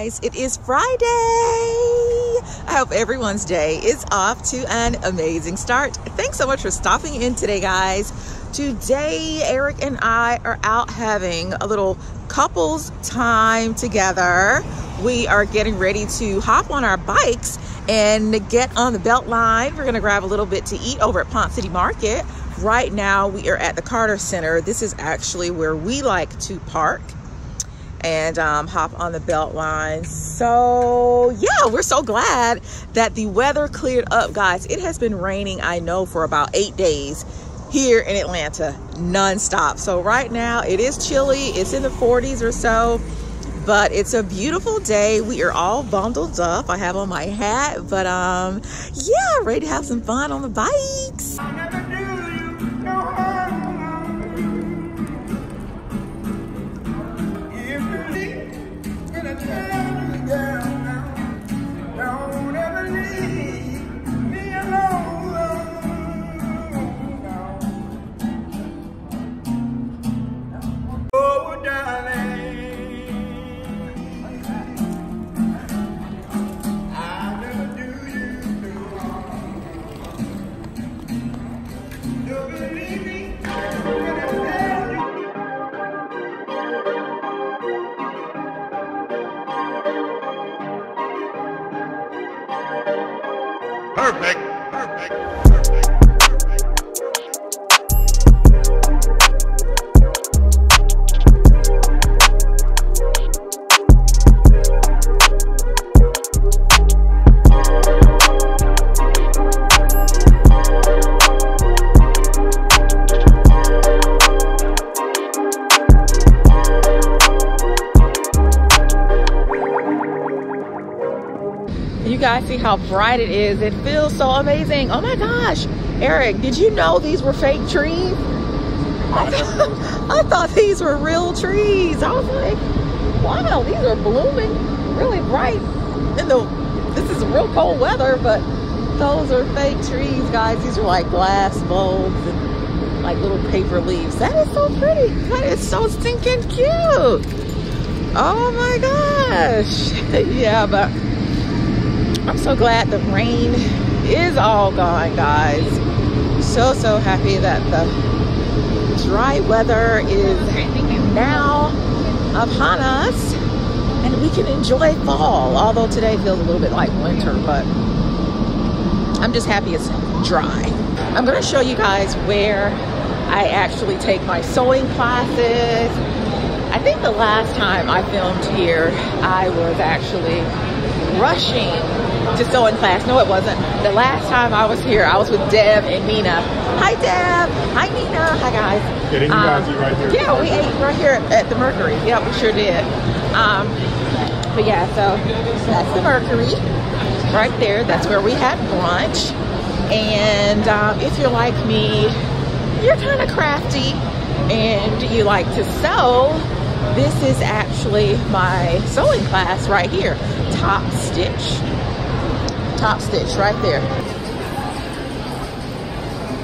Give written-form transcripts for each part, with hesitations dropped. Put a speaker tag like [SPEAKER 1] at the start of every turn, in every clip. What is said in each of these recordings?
[SPEAKER 1] guys, it is Friday. I hope everyone's day is off to an amazing start. Thanks so much for stopping in today, guys. Today, Eric and I are out having a little couples time together. We are getting ready to hop on our bikes and get on the belt line. We're gonna grab a little bit to eat over at Ponce City Market. Right now, we are at the Carter Center. This is actually where we like to park and hop on the belt line. So yeah, we're so glad that the weather cleared up, guys. It has been raining, I know, for about 8 days here in Atlanta, non-stop. So right now it is chilly. It's in the 40s or so, but it's a beautiful day. We are all bundled up. I have on my hat, but yeah, ready to have some fun on the bikes.
[SPEAKER 2] Perfect, perfect, perfect.
[SPEAKER 1] You guys see how bright it is. It feels so amazing. Oh my gosh, Eric, did you know these were fake trees? I thought these were real trees. I was like, wow, these are blooming really bright. This is real cold weather, but those are fake trees, guys. These are like glass bulbs and like little paper leaves. That is so pretty. That is so stinking cute. Oh my gosh. Yeah, but I'm so glad the rain is all gone, guys. So happy that the dry weather is now upon us and we can enjoy fall. Although today feels a little bit like winter, but I'm just happy it's dry. I'm gonna show you guys where I actually take my sewing classes. I think the last time I filmed here, I was actually rushing to sewing class. No, it wasn't. The last time I was here, I was with Deb and Nina. Hi, Deb. Hi, Nina. Hi, guys.
[SPEAKER 2] Yeah, didn't you guys eat right here?
[SPEAKER 1] Yeah, we ate right here at the Mercury. Yeah, we sure did. But yeah, so that's the Mercury right there. That's where we had brunch. And if you're like me, you're kind of crafty and you like to sew, this is actually my sewing class right here. Top stitch right there.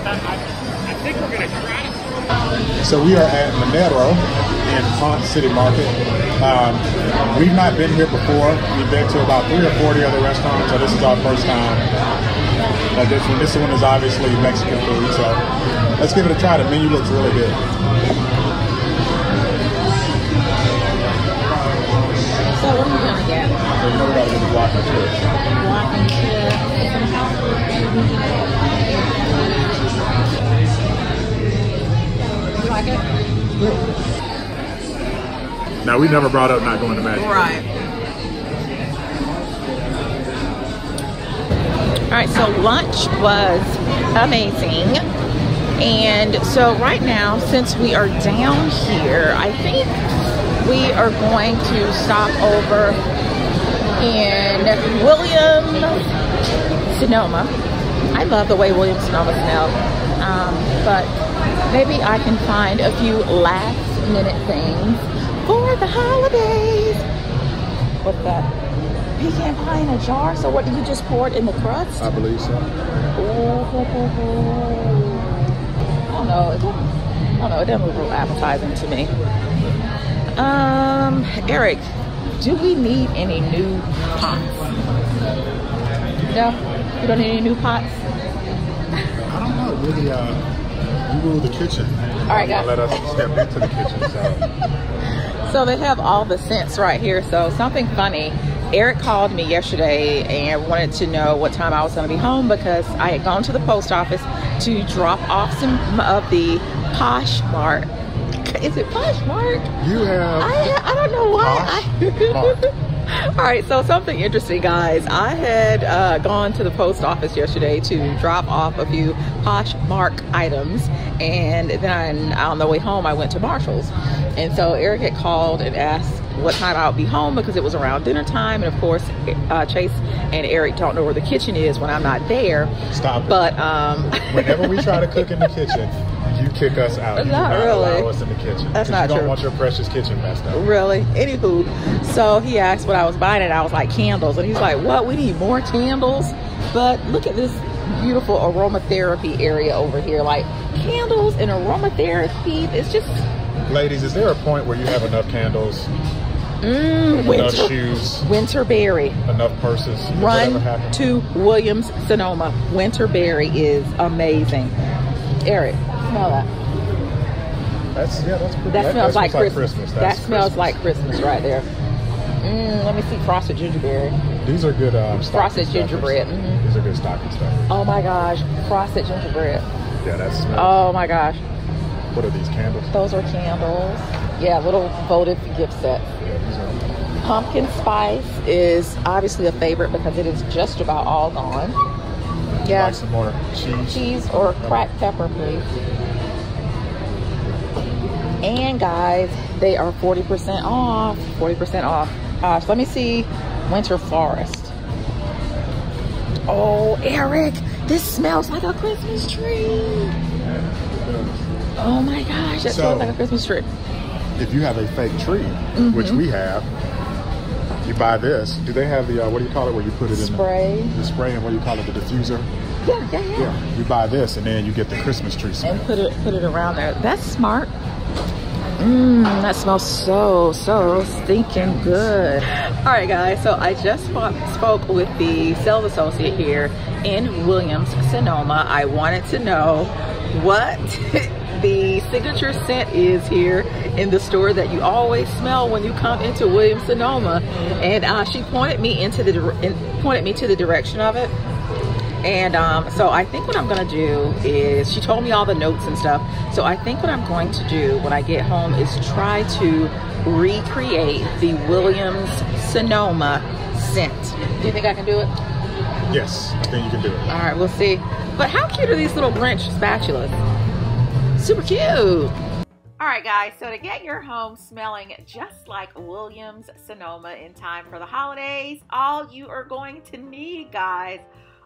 [SPEAKER 2] I think we're gonna try to.
[SPEAKER 3] So we are at Monero in Ponce City Market. We've not been here before. We've been to about 3 or 40 other restaurants, so this is our first time. This one is obviously Mexican food, so let's give it a try. The menu looks really good.
[SPEAKER 1] So what are you gonna get?
[SPEAKER 3] So you know we gotta get the block and chips.
[SPEAKER 1] Block and chips. You like it?
[SPEAKER 3] Now we never brought up not going to Magic.
[SPEAKER 1] Right. All right, so lunch was amazing. And so right now, since we are down here, I think we are going to stop over in WILLIAMS-SONOMA. I love the way WILLIAMS-SONOMA smells, but maybe I can find a few last minute things for the holidays. What's that? Pecan pie in a jar? So what, do you just pour it in the crust?
[SPEAKER 3] I believe so.
[SPEAKER 1] Oh, I don't know. It doesn't look real appetizing to me. Eric, do we need any new pots? No? You don't need any new pots?
[SPEAKER 3] I don't know. Really, you rule the kitchen.
[SPEAKER 1] All right, guys.
[SPEAKER 3] Let us step into the kitchen.
[SPEAKER 1] So they have all the scents right here. So something funny. Eric called me yesterday and wanted to know what time I was going to be home because I had gone to the post office to drop off some of the POSHMARK. Is it POSHMARK?
[SPEAKER 3] You have.
[SPEAKER 1] I don't know why. All right, so something interesting, guys. I had gone to the post office yesterday to drop off a few POSHMARK items, and then on the way home I went to Marshall's. And so Eric had called and asked what time I would be home because it was around dinner time, and of course Chase and Eric don't know where the kitchen is when I'm not there.
[SPEAKER 3] Stop it.
[SPEAKER 1] But
[SPEAKER 3] whenever we try to cook in the kitchen, you kick us out. You
[SPEAKER 1] not
[SPEAKER 3] do not
[SPEAKER 1] really.
[SPEAKER 3] allow us in the kitchen.
[SPEAKER 1] That's not
[SPEAKER 3] you don't
[SPEAKER 1] true.
[SPEAKER 3] want your precious kitchen messed up.
[SPEAKER 1] Really? Anywho, so he asked what I was buying, and I was like, candles. And he's like, what? We need more candles? But look at this beautiful aromatherapy area over here. Like, candles and aromatherapy, it's just...
[SPEAKER 3] Ladies, is there a point where you have enough candles, enough shoes,
[SPEAKER 1] Winterberry?
[SPEAKER 3] enough purses?
[SPEAKER 1] Run to Williams-Sonoma. Winterberry is amazing. Eric, smell that.
[SPEAKER 3] That's pretty.
[SPEAKER 1] That smells like
[SPEAKER 3] Christmas.
[SPEAKER 1] That smells like Christmas right there. Let me see frosted gingerbread.
[SPEAKER 3] These are good
[SPEAKER 1] frosted gingerbread.
[SPEAKER 3] These are good stocking stuffers.
[SPEAKER 1] Oh my gosh, frosted gingerbread.
[SPEAKER 3] Yeah, that smells.
[SPEAKER 1] Oh my gosh.
[SPEAKER 3] What are these candles?
[SPEAKER 1] Those are candles. Yeah, little votive gift set.
[SPEAKER 3] Yeah, these are.
[SPEAKER 1] Pumpkin spice is obviously a favorite because it is just about all gone. Yeah.
[SPEAKER 3] Like some more cheese.
[SPEAKER 1] Cheese or cracked pepper, please. And guys, they are 40% off. 40% off. So let me see Winter Forest. Oh, Eric, this smells like a Christmas tree. Oh my gosh, that smells like a Christmas tree.
[SPEAKER 3] If you have a fake tree, which we have, you buy this. Do they have the, what do you call it, where you put it in the spray, and what do you call it, the diffuser?
[SPEAKER 1] Yeah.
[SPEAKER 3] You buy this, and then you get the Christmas tree smell.
[SPEAKER 1] And put it around there. That's smart. That smells so stinking good. All right, guys, so I just spoke with the sales associate here in Williams-Sonoma. I wanted to know what the signature scent is here in the store that you always smell when you come into Williams-Sonoma, and she pointed me to the direction of it. And so I think what I'm gonna do is, she told me all the notes and stuff, so I think what I'm going to do when I get home is try to recreate the Williams-Sonoma scent. Do you think I can do it?
[SPEAKER 3] Yes, I think you can do it.
[SPEAKER 1] All right, we'll see. But how cute are these little Grinch spatulas? Super cute. All right, guys, so to get your home smelling just like Williams-Sonoma in time for the holidays, all you are going to need, guys,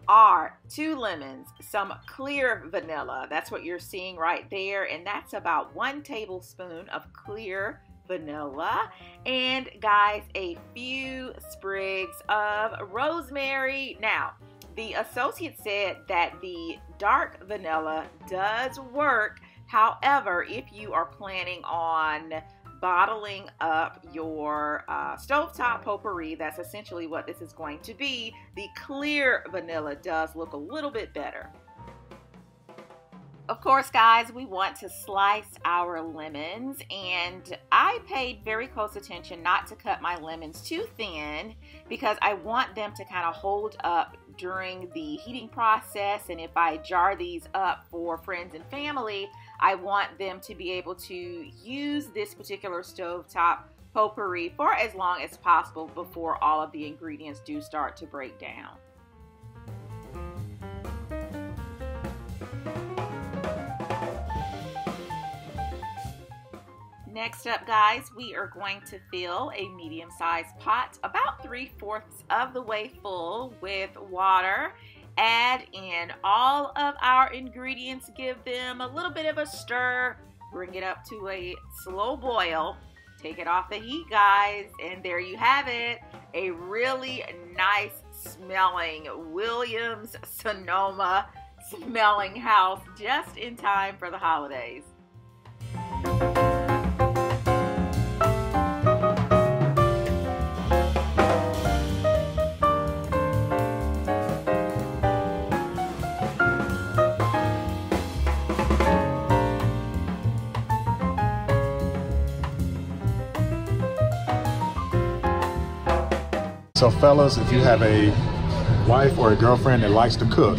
[SPEAKER 1] are 2 lemons, some clear vanilla. That's what you're seeing right there, and that's about 1 tablespoon of clear vanilla, and guys, a few sprigs of rosemary. Now, the associate said that the dark vanilla does work. However, if you are planning on bottling up your stovetop potpourri, that's essentially what this is going to be, the clear vanilla does look a little bit better. Of course, guys, we want to slice our lemons, and I paid very close attention not to cut my lemons too thin because I want them to kind of hold up during the heating process, and if I jar these up for friends and family, I want them to be able to use this particular stovetop potpourri for as long as possible before all of the ingredients do start to break down. Next up, guys, we are going to fill a medium-sized pot about 3/4 of the way full with water. Add in all of our ingredients, give them a little bit of a stir, bring it up to a slow boil, take it off the heat, guys, and there you have it, a really nice smelling Williams-Sonoma smelling house just in time for the holidays.
[SPEAKER 3] So fellas, if you have a wife or a girlfriend that likes to cook,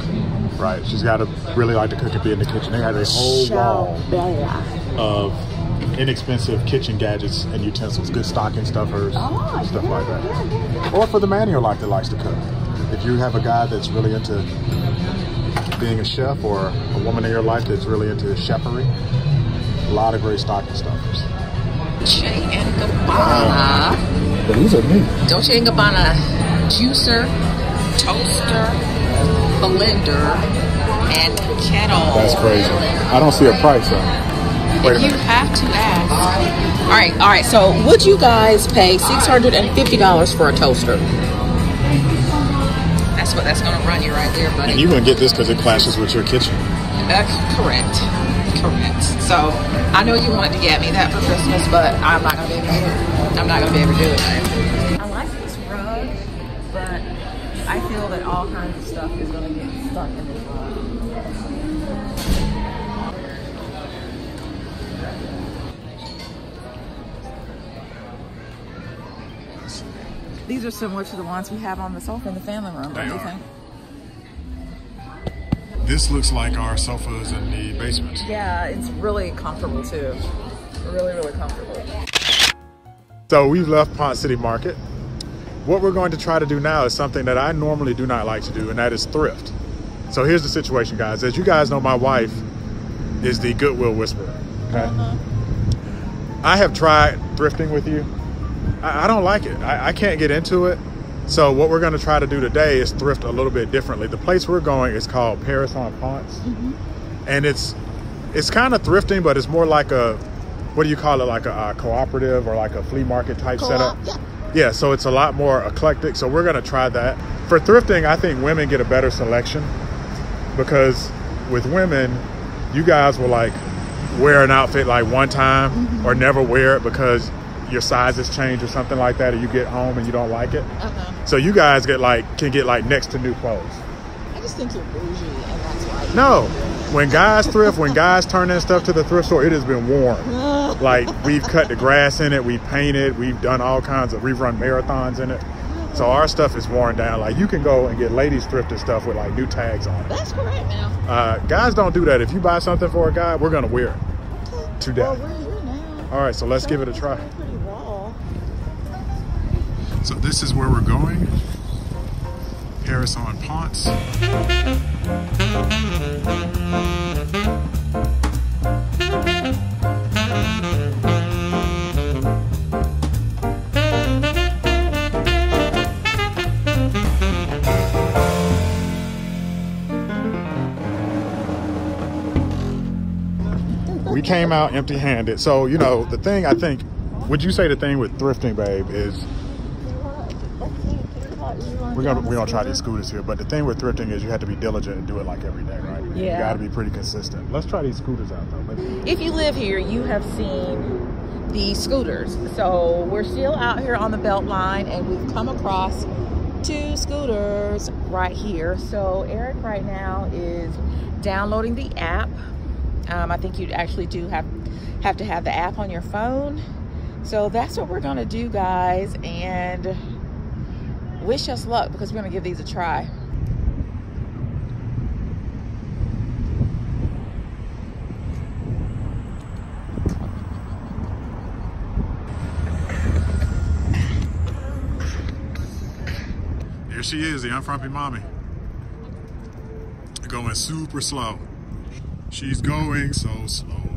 [SPEAKER 3] right? She's got to really like to cook and be in the kitchen. They have a whole wall of inexpensive kitchen gadgets and utensils, good stocking stuffers, stuff like that. Or for the man in your life that likes to cook. If you have a guy that's really into being a chef, or a woman in your life that's really into cheffery, a lot of great stocking stuffers.
[SPEAKER 1] Dolce & Gabbana.
[SPEAKER 3] But these are neat.
[SPEAKER 1] Dolce & Gabbana juicer, toaster, blender, and kettle.
[SPEAKER 3] That's crazy. I don't see a price though. Wait a minute.
[SPEAKER 1] You have to ask. All right. So would you guys pay $650 for a toaster? That's what that's gonna run you right there, buddy.
[SPEAKER 3] And you're gonna get this because it clashes with your kitchen.
[SPEAKER 1] Correct. So I know you wanted to get me that for Christmas, but I'm not gonna be able to do it. I'm not gonna be able to do it. I like this rug, but I feel that all kinds of stuff is gonna get stuck in this rug. These are similar to the ones we have on the sofa in the family room. What do you think?
[SPEAKER 3] This looks like our sofas in the basement.
[SPEAKER 1] Yeah, it's really comfortable too. Really, really comfortable.
[SPEAKER 3] So we've left Ponce City Market. What we're going to try to do now is something that I normally do not like to do, and that is thrift. So here's the situation, guys. As you guys know, my wife is the Goodwill Whisperer. Okay? I have tried thrifting with you. I don't like it. I can't get into it. So what we're going to try to do today is thrift a little bit differently. The place we're going is called Paris on Ponce. And it's kind of thrifting, but it's more like a, what do you call it? Like a cooperative or like a flea market type setup. Yeah, so it's a lot more eclectic. So we're going to try that. For thrifting, I think women get a better selection, because with women, you guys will like wear an outfit like one time or never wear it because your sizes change or something like that, or you get home and you don't like it. So you guys can get like next to new clothes.
[SPEAKER 1] I just think you're bougie, and that's why.
[SPEAKER 3] No, when guys thrift, when guys turn in stuff to the thrift store, it has been worn. Like we've cut the grass in it, we've painted, we've done all kinds of, we've run marathons in it. So our stuff is worn down. Like you can go and get ladies thrifted stuff with like new tags on it.
[SPEAKER 1] That's correct now.
[SPEAKER 3] Guys don't do that. If you buy something for a guy, we're gonna wear it to death.
[SPEAKER 1] Well, we're here now.
[SPEAKER 3] All right, so let's give it a try.
[SPEAKER 1] Pretty raw.
[SPEAKER 3] So this is where we're going. Paris on Ponce. We came out empty-handed. So, you know, the thing, I think, would you say the thing with thrifting, babe, is we're gonna try these scooters here, but the thing with thrifting is you have to be diligent and do it like every day, right?
[SPEAKER 1] Yeah.
[SPEAKER 3] You gotta be pretty consistent. Let's try these scooters out though.
[SPEAKER 1] If you live here, you have seen the scooters. So we're still out here on the Beltline, and we've come across 2 scooters right here. So Eric right now is downloading the app. I think you actually do have to have the app on your phone. So that's what we're gonna do, guys, and wish us luck, because we're gonna give these a try.
[SPEAKER 3] Here she is, the Unfrumpy Mommy. Going super slow. She's going so slow.